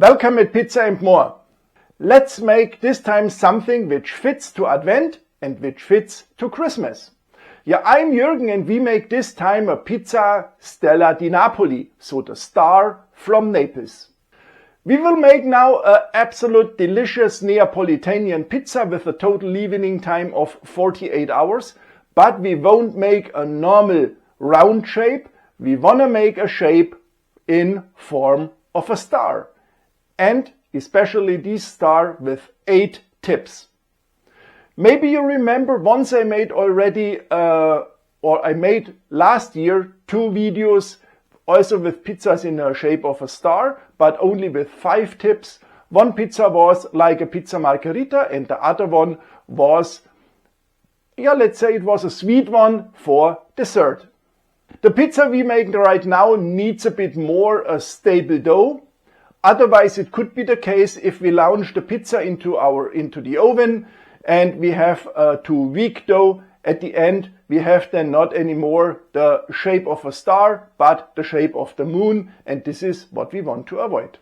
Welcome at Pizza and More. Let's make this time something which fits to Advent and which fits to Christmas. Yeah, I'm Jürgen and we make this time a Pizza Stella di Napoli, so the star from Naples. We will make now an absolute delicious Neapolitan pizza with a total leavening time of 48 hours, but we won't make a normal round shape. We wanna make a shape in form of a star. And especially this star with 8 tips. Maybe you remember once I made already, I made last year 2 videos also with pizzas in the shape of a star, but only with 5 tips. One pizza was like a pizza margherita and the other one was, let's say it was a sweet one for dessert. The pizza we make right now needs a bit more a stable dough. Otherwise, it could be the case if we launch the pizza into the oven and we have a too weak dough. At the end, we have then not anymore the shape of a star, but the shape of the moon, and this is what we want to avoid.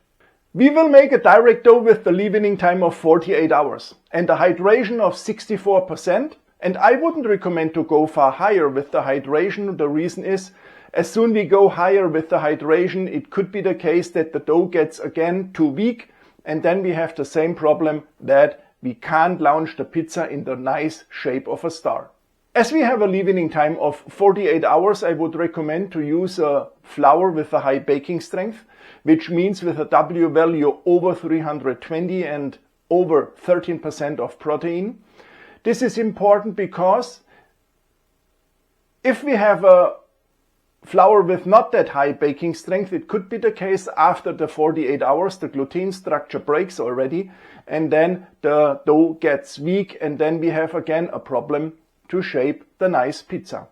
We will make a direct dough with the leavening time of 48 hours and a hydration of 64%. And I wouldn't recommend to go far higher with the hydration. The reason is, as soon we go higher with the hydration, it could be the case that the dough gets again too weak, and then we have the same problem that we can't launch the pizza in the nice shape of a star. As we have a leavening time of 48 hours, I would recommend to use a flour with a high baking strength, which means with a W value over 320 and over 13% of protein. This is important because if we have a flour with not that high baking strength, it could be the case after the 48 hours the gluten structure breaks already and then the dough gets weak and then we have again a problem to shape the nice pizza.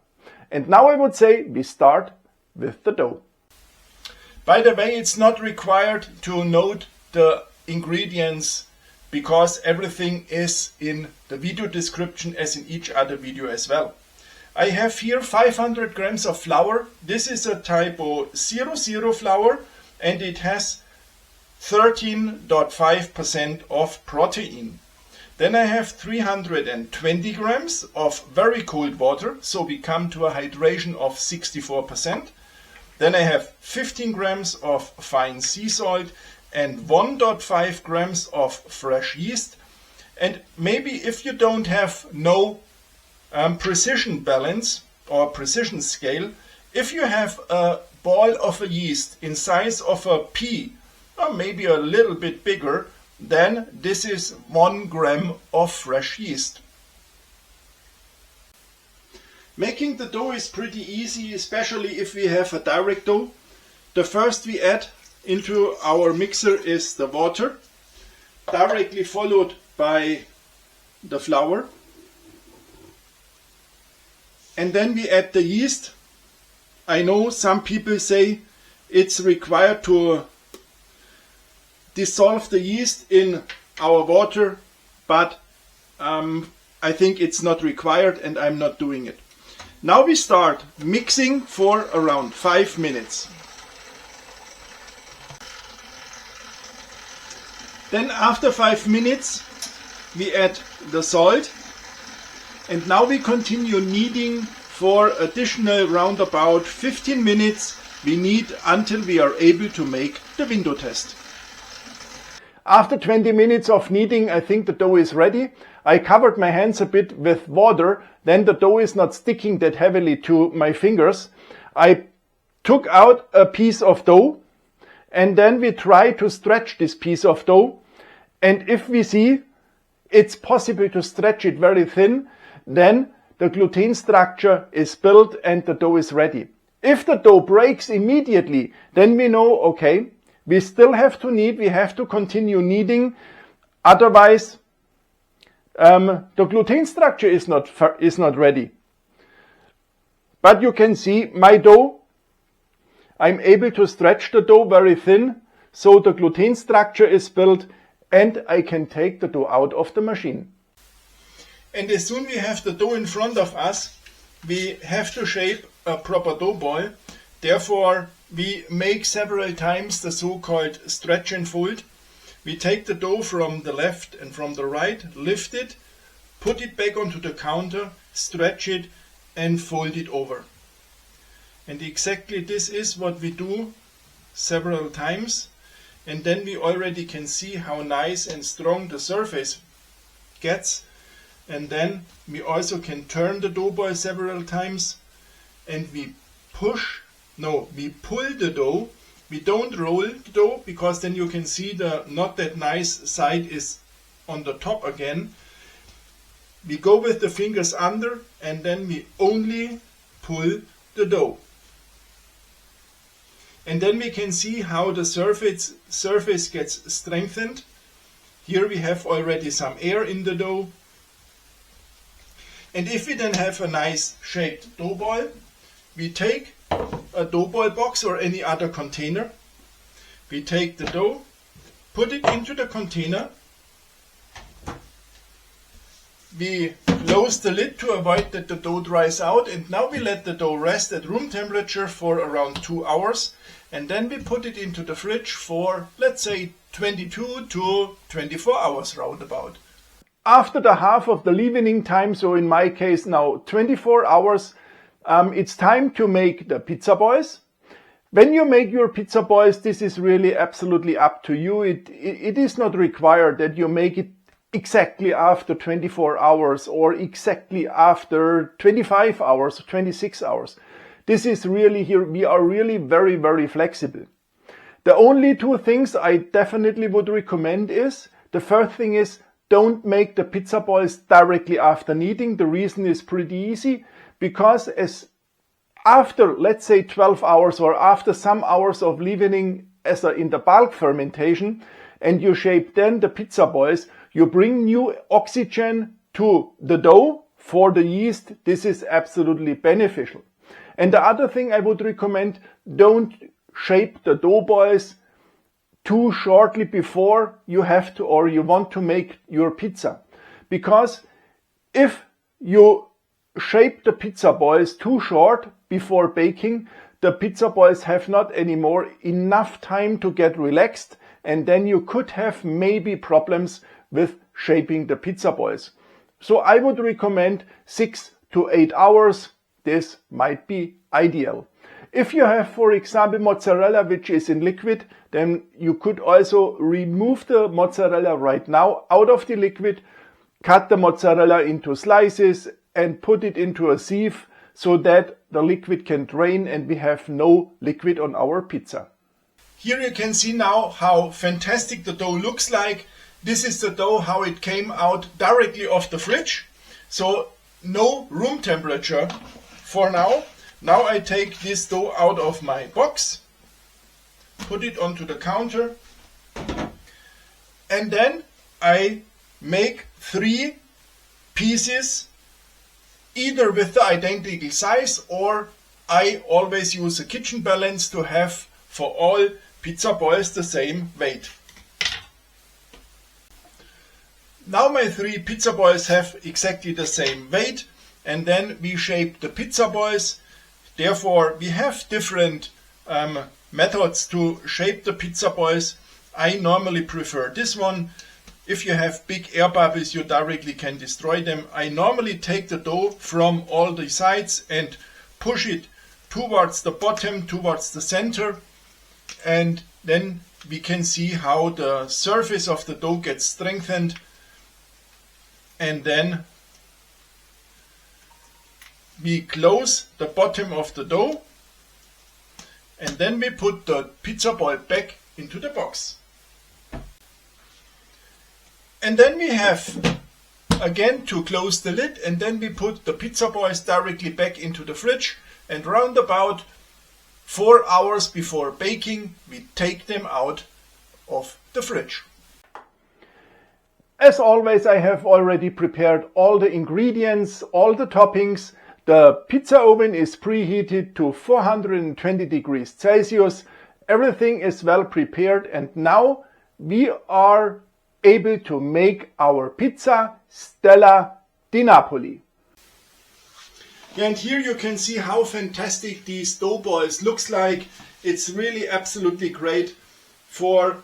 And now I would say we start with the dough. By the way, it's not required to note the ingredients because everything is in the video description as in each other video as well. I have here 500 grams of flour. This is a Typo 00 flour and it has 13.5% of protein. Then I have 320 grams of very cold water, so we come to a hydration of 64%. Then I have 15 grams of fine sea salt and 1.5 grams of fresh yeast. And maybe if you don't have no precision balance or precision scale, if you have a ball of a yeast in size of a pea or maybe a little bit bigger, then this is 1 gram of fresh yeast. Making the dough is pretty easy, especially if we have a direct dough. The first we add into our mixer is the water, directly followed by the flour. And then we add the yeast. I know some people say it's required to dissolve the yeast in our water, but I think it's not required and I'm not doing it. Now we start mixing for around 5 minutes. Then after 5 minutes we add the salt. And now we continue kneading for additional round about 15 minutes. We knead until we are able to make the window test. After 20 minutes of kneading, I think the dough is ready. I covered my hands a bit with water, then the dough is not sticking that heavily to my fingers. I took out a piece of dough and then we try to stretch this piece of dough. And if we see it's possible to stretch it very thin, then the gluten structure is built and the dough is ready. If the dough breaks immediately, then we know, okay, we still have to knead, we have to continue kneading, otherwise the gluten structure is not ready. But you can see my dough, I'm able to stretch the dough very thin, so the gluten structure is built and I can take the dough out of the machine. And as soon we have the dough in front of us, we have to shape a proper dough ball. Therefore, we make several times the so-called stretch and fold. we take the dough from the left and from the right, lift it, put it back onto the counter, stretch it and fold it over. And exactly this is what we do several times. And then we already can see how nice and strong the surface gets. And then we also can turn the dough ball several times, and we pull the dough. We don't roll the dough, because then you can see the not that nice side is on the top again. We go with the fingers under, and then we only pull the dough. And then we can see how the surface gets strengthened. Here we have already some air in the dough. And if we then have a nice shaped dough ball, we take a dough ball box or any other container. We take the dough, put it into the container. We close the lid to avoid that the dough dries out, and now we let the dough rest at room temperature for around 2 hours, and then we put it into the fridge for, let's say, 22 to 24 hours roundabout. After the half of the leavening time, so in my case now 24 hours, it's time to make the pizza balls. When you make your pizza balls, this is really absolutely up to you. It is not required that you make it exactly after 24 hours or exactly after 25 hours or 26 hours. This is really here, we are really very, very flexible. The only two things I definitely would recommend is, the first thing is, don't make the pizza balls directly after kneading. The reason is pretty easy, because after, let's say 12 hours or after some hours of leavening in the bulk fermentation, and you shape then the pizza balls, you bring new oxygen to the dough for the yeast. This is absolutely beneficial. And the other thing I would recommend, don't shape the dough balls too shortly before you have to or you want to make your pizza. Because if you shape the pizza balls too short before baking, the pizza balls have not anymore enough time to get relaxed, and then you could have maybe problems with shaping the pizza balls. So I would recommend 6 to 8 hours. This might be ideal. If you have, for example, mozzarella which is in liquid, then you could also remove the mozzarella right now out of the liquid, cut the mozzarella into slices and put it into a sieve so that the liquid can drain and we have no liquid on our pizza. Here you can see now how fantastic the dough looks like. This is the dough, how it came out directly off the fridge. So no room temperature for now. Now I take this dough out of my box, put it onto the counter, and then I make 3 pieces, either with the identical size, or I always use a kitchen balance to have for all pizza balls the same weight. Now my 3 pizza balls have exactly the same weight, and then we shape the pizza balls. Therefore, we have different methods to shape the pizza balls. I normally prefer this one. If you have big air bubbles, you directly can destroy them. I normally take the dough from all the sides and push it towards the bottom, towards the center, and then we can see how the surface of the dough gets strengthened. And then we close the bottom of the dough, and then we put the pizza ball back into the box. And then we have again to close the lid, and then we put the pizza balls directly back into the fridge, and round about 4 hours before baking we take them out of the fridge. As always, I have already prepared all the ingredients, all the toppings. The pizza oven is preheated to 420 degrees Celsius. Everything is well prepared, and now we are able to make our Pizza Stella di Napoli. And here you can see how fantastic these dough balls looks like. It's really absolutely great for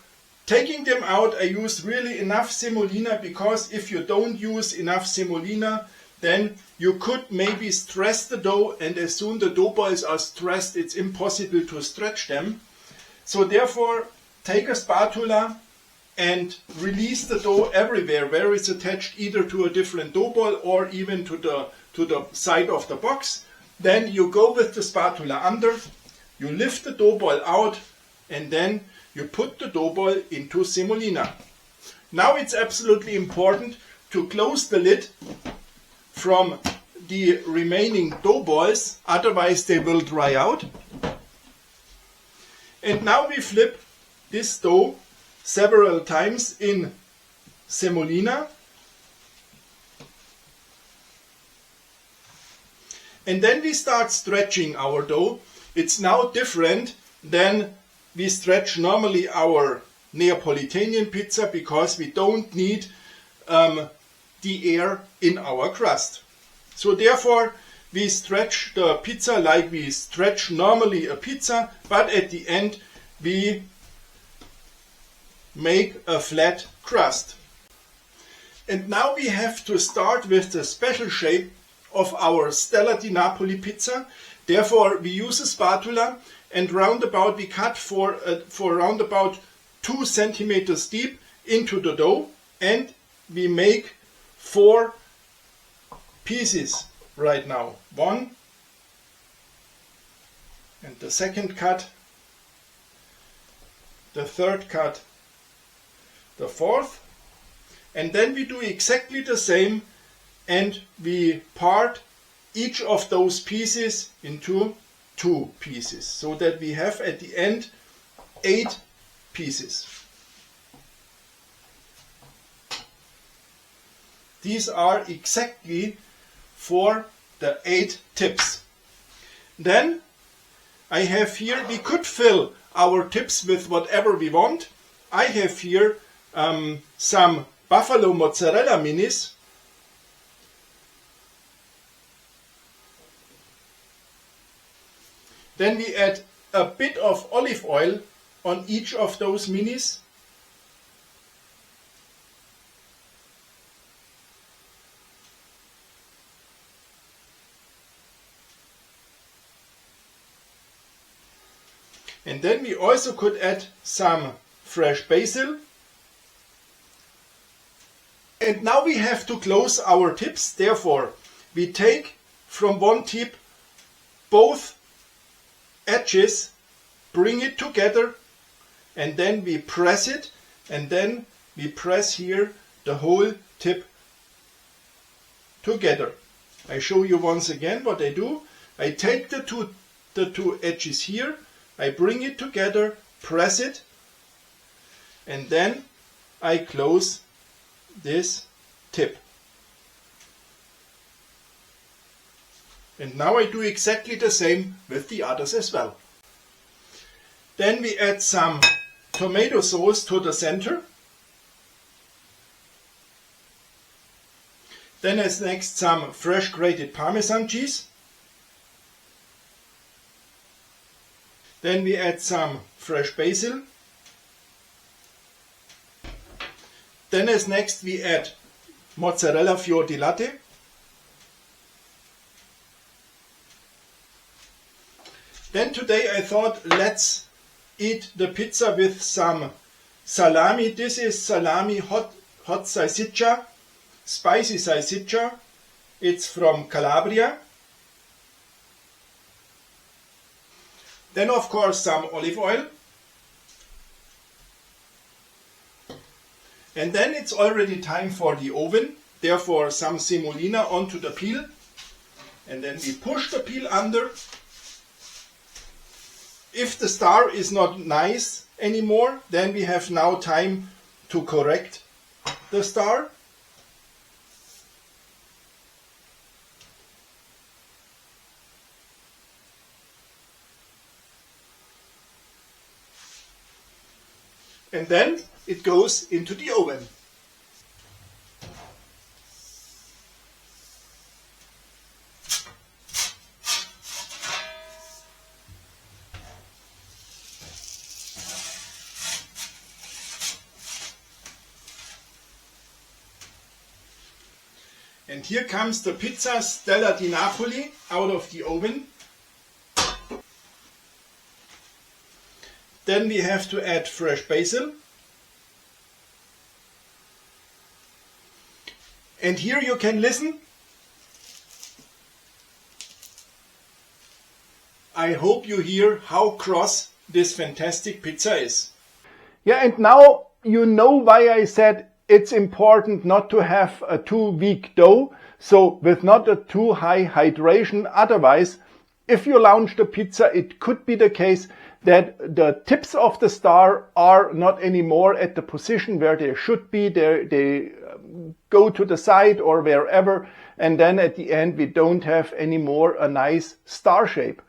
Taking them out, I use really enough semolina, because if you don't use enough semolina, then you could maybe stress the dough, and as soon the dough balls are stressed, it's impossible to stretch them. So therefore, take a spatula and release the dough everywhere where it's attached, either to a different dough ball or even to the side of the box. Then you go with the spatula under, you lift the dough ball out, and then you put the dough ball into semolina. Now it's absolutely important to close the lid from the remaining dough balls, otherwise they will dry out. And now we flip this dough several times in semolina. And then we start stretching our dough. It's now different than we stretch normally our Neapolitan pizza, because we don't need the air in our crust. So therefore we stretch the pizza like we stretch normally a pizza, but at the end we make a flat crust. And now we have to start with the special shape of our Stella di Napoli pizza. Therefore we use a spatula, and roundabout we cut for roundabout 2 centimeters deep into the dough, and we make 4 pieces right now. 1, and the second cut, the third cut, the fourth, and then we do exactly the same, and we part each of those pieces into 2 pieces, so that we have at the end 8 pieces. These are exactly for the 8 tips. Then I have here, we could fill our tips with whatever we want. I have here some buffalo mozzarella minis. Then we add a bit of olive oil on each of those minis. And then we also could add some fresh basil. And now we have to close our tips. Therefore, we take from one tip both edges, bring it together, and then we press it, and then we press here the whole tip together. I show you once again what I do. I take the two edges here, I bring it together, press it, and then I close this tip. And now I do exactly the same with the others as well. Then we add some tomato sauce to the center. Then as next some fresh grated Parmesan cheese. Then we add some fresh basil. Then as next we add mozzarella fior di latte. Then today I thought, let's eat the pizza with some salami. This is salami hot salsiccia, spicy salsiccia. It's from Calabria. Then of course some olive oil. And then it's already time for the oven. Therefore some semolina onto the peel. And then we push the peel under. If the star is not nice anymore, then we have now time to correct the star. And then it goes into the oven. And here comes the Pizza Stella di Napoli out of the oven. Then we have to add fresh basil. And here you can listen. I hope you hear how cross this fantastic pizza is. Yeah, and now you know why I said it's important not to have a too weak dough, so with not a too high hydration. Otherwise, if you launch the pizza, it could be the case that the tips of the star are not anymore at the position where they should be. They go to the side or wherever, and then at the end we don't have anymore a nice star shape.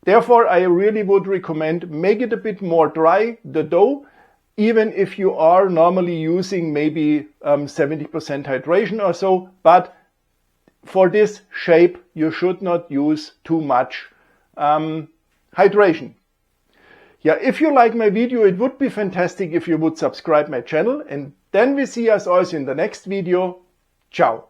Therefore, I really would recommend make it a bit more dry, the dough, even if you are normally using maybe 70% hydration or so. But for this shape, you should not use too much hydration. Yeah, if you like my video, it would be fantastic if you would subscribe my channel, and then we see us also in the next video. Ciao.